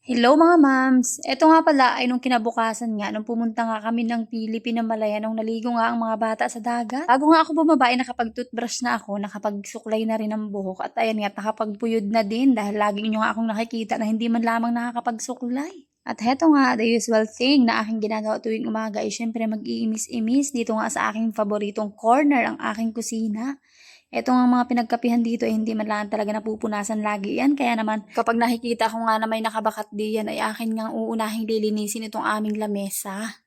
Hello mga moms! Eto nga pala ay nung kinabukasan nga, nung pumunta nga kami ng Philippine Malaya, nung naligo nga ang mga bata sa dagat. Bago nga ako bumaba ay nakapag-toothbrush na ako, nakapagsuklay na rin ng buhok, at ayan nga, nakapagpuyod na din dahil lagi nyo nga akong nakikita na hindi man lamang nakakapagsuklay. At heto nga, the usual thing na aking ginagawa tuwing umaga ay syempre mag-iimis-imis dito nga sa aking paboritong corner, ang aking kusina. Eto nga mga pinagkapihan dito ay hindi man lang talaga napupunasan lagi yan. Kaya naman kapag nakikita ko nga na may nakabakat diyan ay akin nga uunahing lilinisin itong aming lamesa.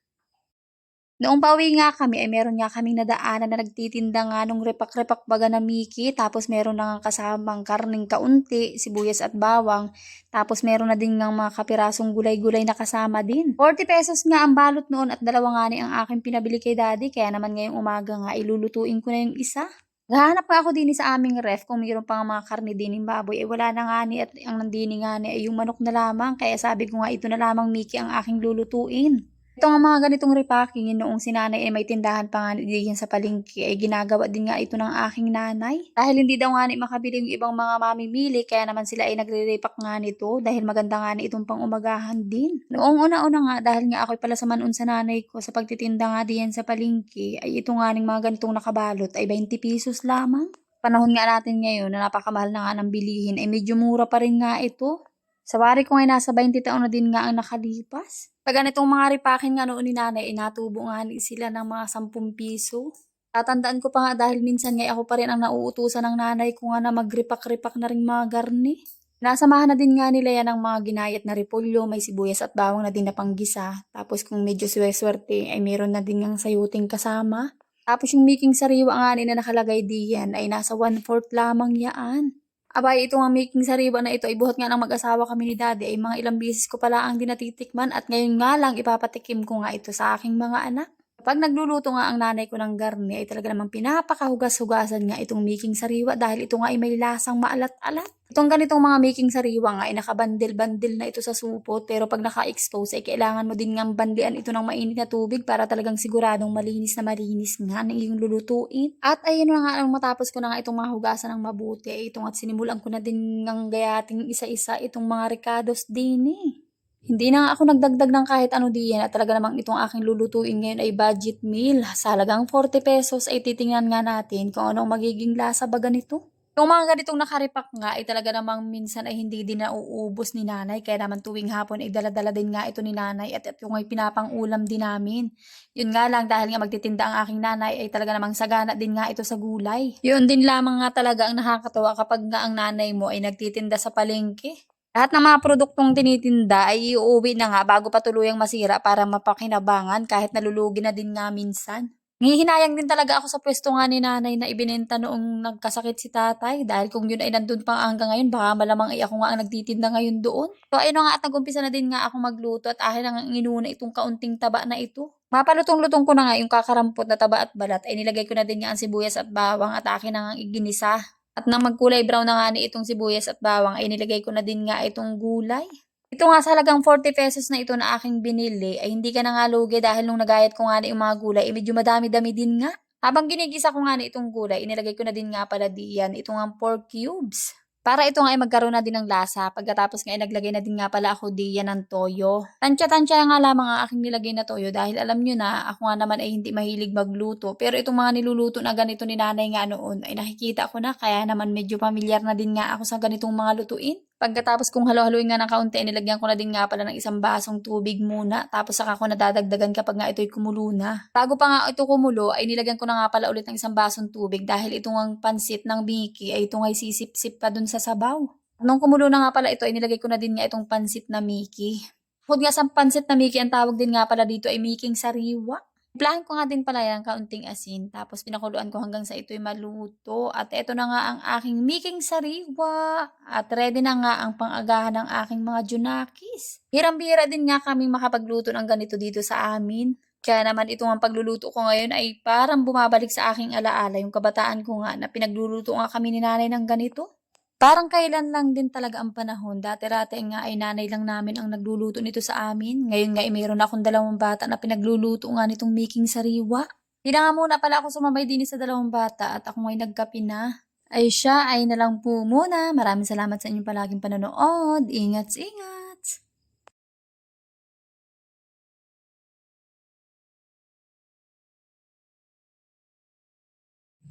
Noong pauwi nga kami ay meron nga kaming nadaanan na nagtitinda nga nung repak-repak baga na Mickey. Tapos meron na nga kasamang karning kaunti, sibuyas at bawang. Tapos meron na din nga mga kapirasong gulay-gulay na kasama din. 40 pesos nga ang balot noon at dalawa nga ni ang aking pinabili kay daddy. Kaya naman ngayong umaga nga ilulutuin ko na yung isa. Naghahanap nga ako din sa aming ref kung mayroon pang mga karne din ng baboy. Eh wala na nga ni at ang nandini nga ni ay yung manok na lamang. Kaya sabi ko nga ito na lamang Mickey ang aking lulutuin. Ito nga mga ganitong repacking noong sinanay ay may tindahan pa nga diyan sa palengke ay ginagawa din nga ito ng aking nanay. Dahil hindi daw nga ni makabili yung ibang mga mamimili kaya naman sila ay nagre-repack nga nito dahil maganda nga ni itong pang-umagahan din. Noong una-una nga dahil nga ako'y pala samanon sa nanay ko sa pagtitinda nga diyan sa palengke ay ito nga ning mga ganitong nakabalot ay 20 pesos lamang. Panahon nga natin ngayon na napakamahal na nga ng bilihin ay medyo mura pa rin nga ito. Sa wari ko ngay nasa 20 taon na din nga ang nakalipas. Pag ganitong mga ripakin nga noon ni nanay, natubo nga ni sila ng mga 10 piso. Tatandaan ko pa nga dahil minsan ngay ako pa rin ang nauutusan ng nanay ko nga na magripak-ripak na rin mga garni. Nasamahan na din nga nila yan ng mga ginayat na repolyo, may sibuyas at bawang na din na panggisa. Tapos kung medyo swerte ay meron na din ng sayuting kasama. Tapos yung making sariwa nga ni na nakalagay diyan ay nasa 1/4 lamang yaan. Abay, ito nga making sariwa na ito ay buhat nga ng mag-asawa kami ni daddy ay mga ilang beses ko pala ang dinatitikman at ngayon nga lang ipapatikim ko nga ito sa aking mga anak. Kapag nagluluto nga ang nanay ko ng garni ay talaga namang pinapakahugas-hugasan nga itong making sariwa dahil ito nga ay may lasang maalat-alat. Itong ganitong mga making sariwa nga ay nakabandil-bandil na ito sa supot pero pag naka-expose ay kailangan mo din ngang bandian ito ng mainit na tubig para talagang siguradong malinis na malinis nga na iyong lulutuin. At ayun na nga nung matapos ko na nga itong mga hugasan ng mabuti ay itong at sinimulan ko na din ng gayating isa-isa itong mga ricados din eh. Hindi na nga ako nagdagdag ng kahit ano diyan at talaga namang itong aking lulutuin ngayon ay budget meal. Sa halagang 40 pesos ay titingnan nga natin kung anong magiging lasa baga nito. Yung mga ganitong nakaripak nga ay talaga namang minsan ay hindi din nauubos ni nanay. Kaya naman tuwing hapon ay dala-dala din nga ito ni nanay at ito ay pinapang-ulam din namin. Yun nga lang dahil nga magtitinda ang aking nanay ay talaga namang sagana din nga ito sa gulay. Yun din lamang nga talaga ang nakakatawa kapag nga ang nanay mo ay nagtitinda sa palengke. Lahat ng mga produktong tinitinda ay iuuwi na nga bago pa tuluyang masira para mapakinabangan kahit nalulugi na din nga minsan. Nanghihinayang din talaga ako sa pwesto nga ni nanay na ibinenta noong nagkasakit si tatay dahil kung yun ay nandun pa hanggang ngayon baka malamang ay ako nga ang nagtitinda ngayon doon. So ayun na nga at nag-umpisa na din nga ako magluto at akin ang inuna itong kaunting taba na ito. Mapalutong-lutong ko na nga yung kakarampot na taba at balat ay nilagay ko na din nga ang sibuyas at bawang at akin na nga iginisa. At nang magkulay brown na nga ni itong sibuyas at bawang ay nilagay ko na din nga itong gulay. Ito nga sa halagang 40 pesos na ito na aking binili ay hindi ka na nga lugi dahil nung nagayat ko nga na yung mga gulay ay medyo madami-dami din nga. Habang ginigisa ko nga na itong gulay, inilagay ko na din nga pala diyan itong ang pork cubes. Para ito nga ay magkaroon na din ng lasa. Pagkatapos nga ay naglagay na din nga pala ako diyan ng toyo. Tansya-tansya nga lamang ang aking nilagay na toyo dahil alam nyo na ako nga naman ay hindi mahilig magluto. Pero itong mga niluluto na ganito ni nanay nga noon ay nakikita ko na kaya naman medyo pamilyar na din nga ako sa ganitong mga lutuin. Pagkatapos kong halo-haluin nga ng kaunti, nilagyan ko na din nga pala ng isang basong tubig muna. Tapos saka ko nadadagdagan kapag nga ito'y kumulo na. Bago pa nga ito kumulo, ay nilagyan ko na nga pala ulit ng isang basong tubig dahil itong ang pansit ng Mickey ay itong ay sisip-sip pa dun sa sabaw. Nung kumulo na nga pala ito, ay nilagay ko na din nga itong pansit na Mickey. Bukod nga sa pansit na Mickey, ang tawag din nga pala dito ay Miking sariwa. Timplahan ko nga din pala yan kaunting asin. Tapos pinakuluan ko hanggang sa ito'y maluto. At eto na nga ang aking Miking sariwa. At ready na nga ang pang-agahan ng aking mga junakis. Hirang-bihira din nga kami makapagluto ng ganito dito sa amin. Kaya naman itong ang pagluluto ko ngayon ay parang bumabalik sa aking alaala. Yung kabataan ko nga na pinagluluto nga kami ni nanay ng ganito. Parang kailan lang din talaga ang panahon. Dati-rati nga ay nanay lang namin ang nagluluto nito sa amin. Ngayon nga ay mayroon akong 2 bata na pinagluluto nga nitong making sariwa. Hindi na nga muna pala ako sumabay din sa 2 bata at ako ngay nagkape na. Ay siya ay na lang po muna. Maraming salamat sa inyong palaging panonood. Ingat.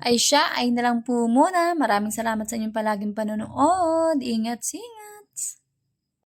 ay siya ay na lang po muna. Maraming salamat sa inyong palaging panonood. Ingat, singat.